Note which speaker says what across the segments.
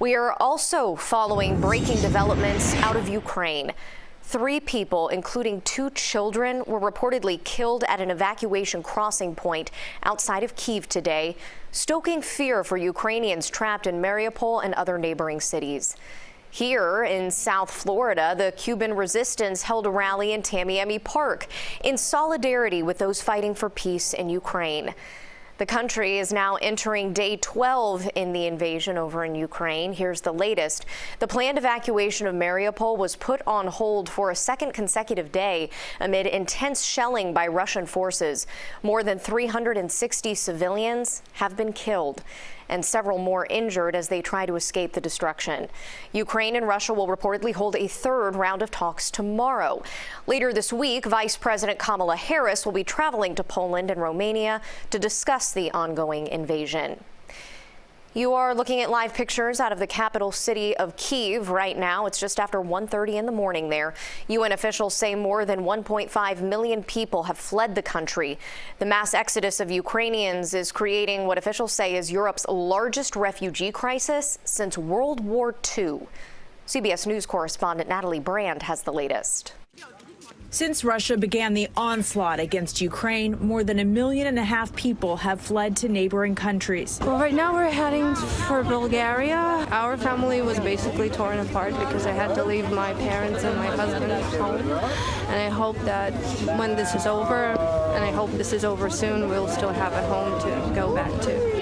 Speaker 1: We are also following breaking developments out of Ukraine. 3 people, including 2 children, were reportedly killed at an evacuation crossing point outside of Kyiv today, stoking fear for Ukrainians trapped in Mariupol and other neighboring cities. Here in South Florida, the Cuban resistance held a rally in Tamiami Park in solidarity with those fighting for peace in Ukraine. The country is now entering day 12 in the invasion over in Ukraine. Here's the latest. The planned evacuation of Mariupol was put on hold for a second consecutive day amid intense shelling by Russian forces. More than 360 civilians have been killed and several more injured as they try to escape the destruction. Ukraine and Russia will reportedly hold a 3rd round of talks tomorrow. Later this week, Vice President Kamala Harris will be traveling to Poland and Romania to discuss the ongoing invasion. You are looking at live pictures out of the capital city of Kyiv right now. It's just after 1:30 in the morning there. UN officials say more than 1.5 million people have fled the country. The mass exodus of Ukrainians is creating what officials say is Europe's largest refugee crisis since World War II. CBS News correspondent Natalie Brand has the latest.
Speaker 2: Since Russia began the onslaught against Ukraine, more than 1.5 million people have fled to neighboring countries.
Speaker 3: Well, right now we're heading for Bulgaria. Our family was basically torn apart because I had to leave my parents and my husband at home. And I hope that when this is over, and I hope this is over soon, we'll still have a home to go back to.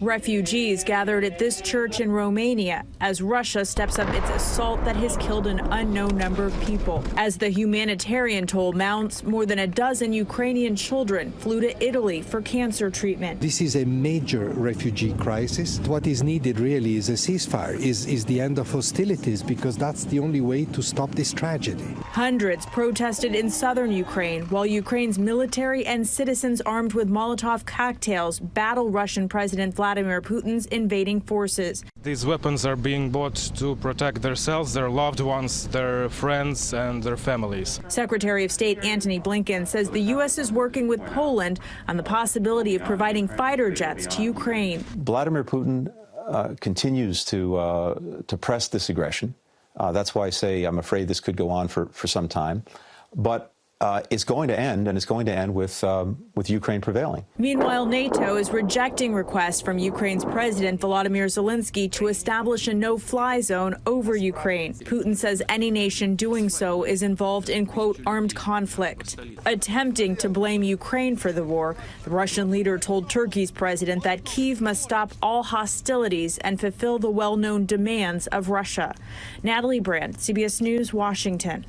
Speaker 2: Refugees gathered at this church in Romania as Russia steps up its assault that has killed an unknown number of people. As the humanitarian toll mounts, more than a dozen Ukrainian children flew to Italy for cancer treatment.
Speaker 4: This is a major refugee crisis. What is needed really is a ceasefire, is the end of hostilities, because that's the only way to stop this tragedy.
Speaker 2: Hundreds protested in southern Ukraine while Ukraine's military and citizens armed with Molotov cocktails battle Russian President Vladimir Putin's invading forces.
Speaker 5: These weapons are being bought to protect themselves, their loved ones, their friends and their families.
Speaker 2: Secretary of State Antony Blinken says the U.S. is working with Poland on the possibility of providing fighter jets to Ukraine.
Speaker 6: Vladimir Putin continues to press this aggression. That's why I say I'm afraid this could go on for some time. But it's going to end, and it's going to end with Ukraine prevailing.
Speaker 2: Meanwhile, NATO is rejecting requests from Ukraine's President Volodymyr Zelensky to establish a no-fly zone over Ukraine. Putin says any nation doing so is involved in, quote, armed conflict. Attempting to blame Ukraine for the war, the Russian leader told Turkey's president that Kyiv must stop all hostilities and fulfill the well-known demands of Russia. Natalie Brand, CBS News, Washington.